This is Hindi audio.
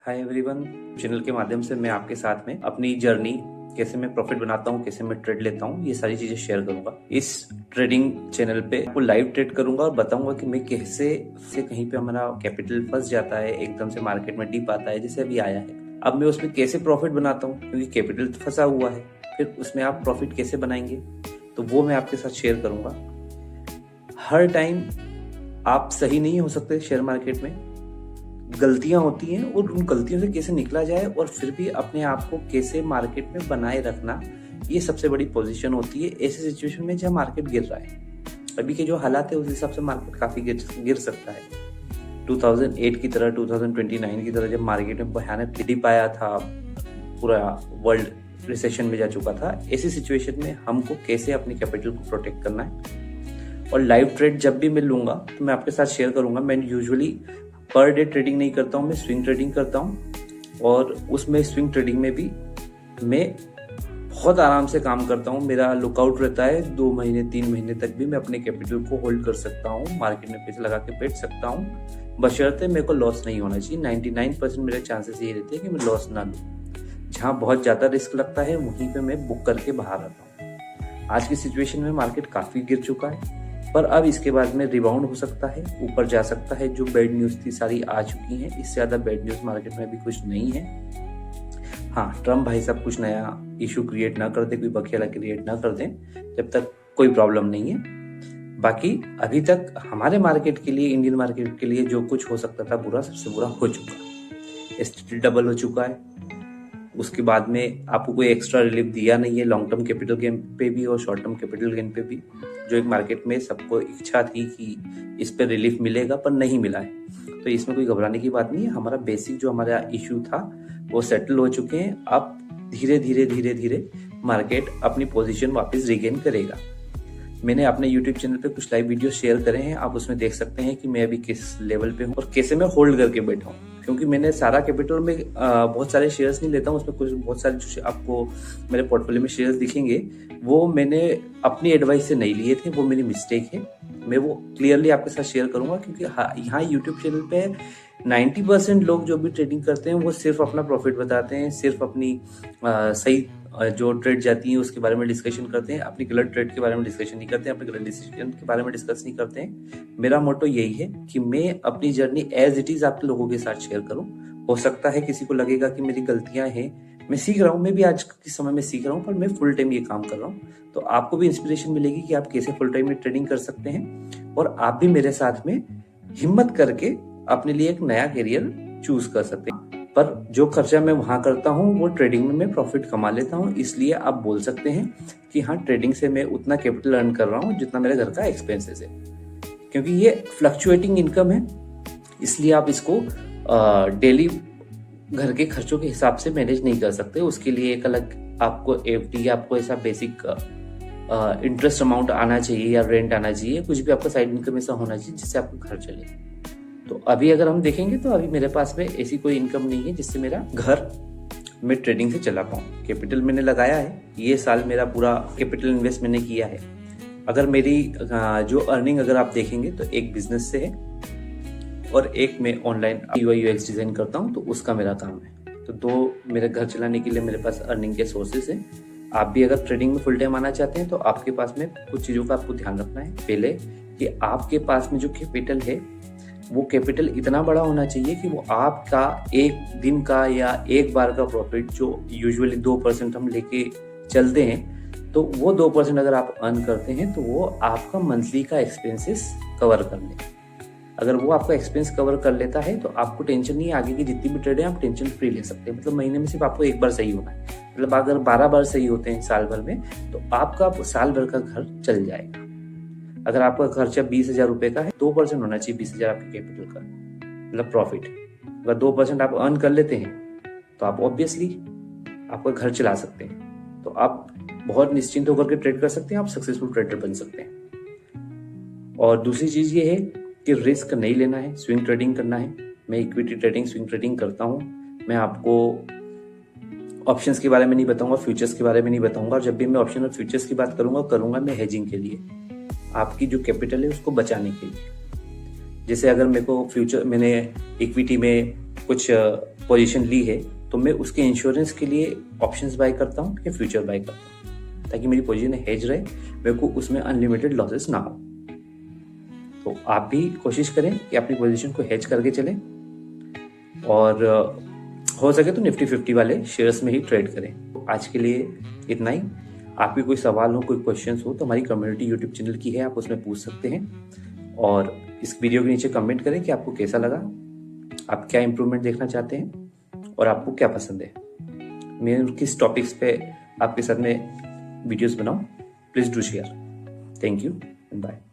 हाय एवरीवन, चैनल के माध्यम से मैं आपके साथ में अपनी जर्नी, कैसे मैं प्रॉफिट बनाता हूँ, कैसे मैं ट्रेड लेता हूँ, ये सारी चीजें शेयर करूंगा। इस ट्रेडिंग चैनल पे आपको लाइव ट्रेड करूंगा और बताऊंगा कि मैं कैसे से कहीं पे हमारा कैपिटल फंस जाता है, एकदम से मार्केट में डिप आता है जैसे अभी आया है। अब मैं उसमें कैसे प्रॉफिट बनाता हूँ, क्योंकि कैपिटल तो फंसा हुआ है, फिर उसमें आप प्रॉफिट कैसे बनाएंगे तो वो मैं आपके साथ शेयर करूंगा। हर टाइम आप सही नहीं हो सकते, शेयर मार्केट में गलतियां होती हैं और उन गलतियों से कैसे निकला जाए और फिर भी अपने आप को कैसे मार्केट में बनाए रखना, ये सबसे बड़ी पोजीशन होती है ऐसे सिचुएशन में जब मार्केट गिर रहा है। अभी के जो हालात है उस हिसाब से मार्केट काफी गिर सकता है। 2008 की तरह, 2029 की तरह जब मार्केट में भयानक डिप आया था, पूरा वर्ल्ड रिसेशन में जा चुका था, ऐसी सिचुएशन में हमको कैसे अपने कैपिटल को प्रोटेक्ट करना है। और लाइव ट्रेड जब भी मैं लूंगा तो मैं आपके साथ शेयर करूंगा। मैं यूजुअली पर डे ट्रेडिंग नहीं करता हूँ, मैं स्विंग ट्रेडिंग करता हूँ और उसमें स्विंग ट्रेडिंग में भी मैं बहुत आराम से काम करता हूँ। मेरा लुकआउट रहता है 2 महीने 3 महीने तक भी मैं अपने कैपिटल को होल्ड कर सकता हूँ, मार्केट में पैसे लगा के बैठ सकता हूँ, बशर्ते मेरे को लॉस नहीं होना चाहिए। 99% मेरे चांसेस ये रहते हैं कि मैं लॉस ना लूँ। जहाँ बहुत ज्यादा रिस्क लगता है वहीं पे मैं बुक करके बाहर आता हूँ। आज की सिचुएशन में मार्केट काफी गिर चुका है, पर अब इसके बाद में रिबाउंड हो सकता है, ऊपर जा सकता है। जो बैड न्यूज थी सारी आ चुकी हैं, इससे ज्यादा बैड न्यूज मार्केट में अभी कुछ नहीं है। हाँ, ट्रम्प भाई साहब कुछ नया इशू क्रिएट ना कर दे, कोई बखेड़ा क्रिएट ना कर दें, जब तक कोई प्रॉब्लम नहीं है। बाकी अभी तक हमारे मार्केट के लिए, इंडियन मार्केट के लिए जो कुछ हो सकता था बुरा, सबसे बुरा हो चुका। एसटीटी डबल हो चुका है। उसके बाद में आपको कोई एक्स्ट्रा रिलीफ दिया नहीं है, लॉन्ग टर्म कैपिटल गेन पे भी और शॉर्ट टर्म कैपिटल गेन पे भी। जो एक मार्केट में सबको इच्छा थी कि इस पे रिलीफ मिलेगा, पर नहीं मिला है, तो इसमें कोई घबराने की बात नहीं है। हमारा बेसिक जो हमारा इशू था वो सेटल हो चुके हैं। अब धीरे धीरे मार्केट अपनी पोजीशन वापस रिगेन करेगा। मैंने अपने YouTube चैनल पे कुछ लाइव वीडियो शेयर करे हैं, आप उसमें देख सकते हैं कि मैं अभी किस लेवल पे हूँ और कैसे मैं होल्ड करके बैठा हूँ। क्योंकि मैंने सारा कैपिटल में बहुत सारे शेयर्स नहीं लेता हूँ, उसमें कुछ बहुत सारे जो आपको मेरे पोर्टफोलियो में शेयर्स दिखेंगे वो मैंने अपनी एडवाइस से नहीं लिए थे, वो मेरी मिस्टेक है। मैं वो क्लियरली आपके साथ शेयर करूंगा, क्योंकि यहाँ YouTube चैनल पे 90% लोग जो भी ट्रेडिंग करते हैं वो सिर्फ अपना प्रॉफिट बताते हैं, सिर्फ अपनी सही जो ट्रेड जाती है उसके बारे में डिस्कशन करते हैं, अपनी गलत ट्रेड के बारे में डिस्कशन नहीं करते हैं, अपने गलत डिसीजन के बारे में डिस्कस नहीं करते हैं। मेरा मोटो यही है कि मैं अपनी जर्नी एज इट इज आप लोगों के साथ शेयर करूं। हो सकता है किसी को लगेगा कि मेरी गलतियां हैं, मैं सीख रहा हूं, मैं भी आज के समय में सीख रहा हूं, पर मैं फुल टाइम ये काम कर रहा हूं। तो आपको भी इंस्पिरेशन मिलेगी कि आप कैसे फुल टाइम में ट्रेडिंग कर सकते हैं और आप भी मेरे साथ में हिम्मत करके अपने लिए एक नया करियर चूज कर सकते हैं। पर जो खर्चा मैं वहां करता हूँ वो ट्रेडिंग में मैं प्रॉफिट कमा लेता हूँ, इसलिए आप बोल सकते हैं कि हाँ, ट्रेडिंग से मैं उतना कैपिटल अर्न कर रहा हूँ जितना मेरे घर का एक्सपेंसेस है। क्योंकि ये फ्लक्चुएटिंग इनकम है, इसलिए आप इसको डेली घर के खर्चों के हिसाब से मैनेज नहीं कर सकते। उसके लिए एक अलग आपको एफडी, आपको ऐसा बेसिक इंटरेस्ट अमाउंट आना चाहिए या रेंट आना चाहिए, कुछ भी आपका साइड इनकम ऐसा होना चाहिए जिससे आपका घर चले। तो अभी अगर हम देखेंगे तो अभी मेरे पास में ऐसी कोई इनकम नहीं है जिससे मेरा घर में ट्रेडिंग से चला पाऊँ। कैपिटल मैंने लगाया है, ये साल मेरा पूरा कैपिटल इन्वेस्ट मैंने किया है। अगर मेरी जो अर्निंग अगर आप देखेंगे तो एक बिजनेस से है और एक मैं ऑनलाइन UI UX डिजाइन करता हूँ, तो उसका मेरा काम है। तो 2 मेरे घर चलाने के लिए मेरे पास अर्निंग के सोर्सेस हैं। आप भी अगर ट्रेडिंग में फुल टाइम आना चाहते हैं तो आपके पास में कुछ चीज़ों का आपको ध्यान रखना है। पहले कि आपके पास में जो कैपिटल है वो कैपिटल इतना बड़ा होना चाहिए कि वो आपका एक दिन का या एक बार का प्रॉफिट, जो यूजुअली 2% हम लेके चलते हैं, तो वो 2% अगर आप अर्न करते हैं तो वो आपका मंथली का एक्सपेंसेस कवर कर ले। अगर वो आपका एक्सपेंस कवर कर लेता है तो आपको टेंशन नहीं है, आगे की जितनी भी ट्रेड है आप टेंशन फ्री ले सकते हैं। मतलब महीने में सिर्फ आपको एक बार सही होना है। मतलब अगर 12 बार सही होते हैं साल भर में तो आपका साल भर का घर चल जाएगा। अगर आपका खर्चा 20,000 रुपए का है, 2% होना चाहिए 20,000 आपके कैपिटल का, मतलब प्रॉफिट। अगर 2% आप अर्न कर लेते हैं तो आप ऑब्वियसली आपका घर चला सकते हैं। तो आप बहुत निश्चिंत होकर के ट्रेड कर सकते हैं, आप सक्सेसफुल ट्रेडर बन सकते हैं। और दूसरी चीज ये है कि रिस्क नहीं लेना है, स्विंग ट्रेडिंग करना है। मैं इक्विटी ट्रेडिंग, स्विंग ट्रेडिंग करता हूँ। मैं आपको ऑप्शंस के बारे में नहीं बताऊंगा, फ्यूचर्स के बारे में नहीं बताऊंगा। और जब भी मैं ऑप्शन और फ्यूचर्स की बात करूंगा मैं हेजिंग के लिए, आपकी जो कैपिटल है उसको बचाने के लिए। जैसे अगर मेरे को मैंने इक्विटी में कुछ पोजीशन ली है तो मैं उसके इंश्योरेंस के लिए ऑप्शंस बाय करता हूँ या फ्यूचर बाय करता हूँ, ताकि मेरी पोजीशन हेज रहे, मेरे को उसमें अनलिमिटेड लॉसेस ना हो। तो आप भी कोशिश करें कि अपनी पोजीशन को हेज करके चलें और हो सके तो निफ्टी 50 वाले शेयर्स में ही ट्रेड करें। तो आज के लिए इतना ही। आपके कोई सवाल हो, कोई क्वेश्चंस हो तो हमारी कम्युनिटी यूट्यूब चैनल की है, आप उसमें पूछ सकते हैं। और इस वीडियो के नीचे कमेंट करें कि आपको कैसा लगा, आप क्या इंप्रूवमेंट देखना चाहते हैं और आपको क्या पसंद है। मैं किस टॉपिक्स पे आपके साथ में वीडियोस बनाऊं, please do share. Thank you and bye.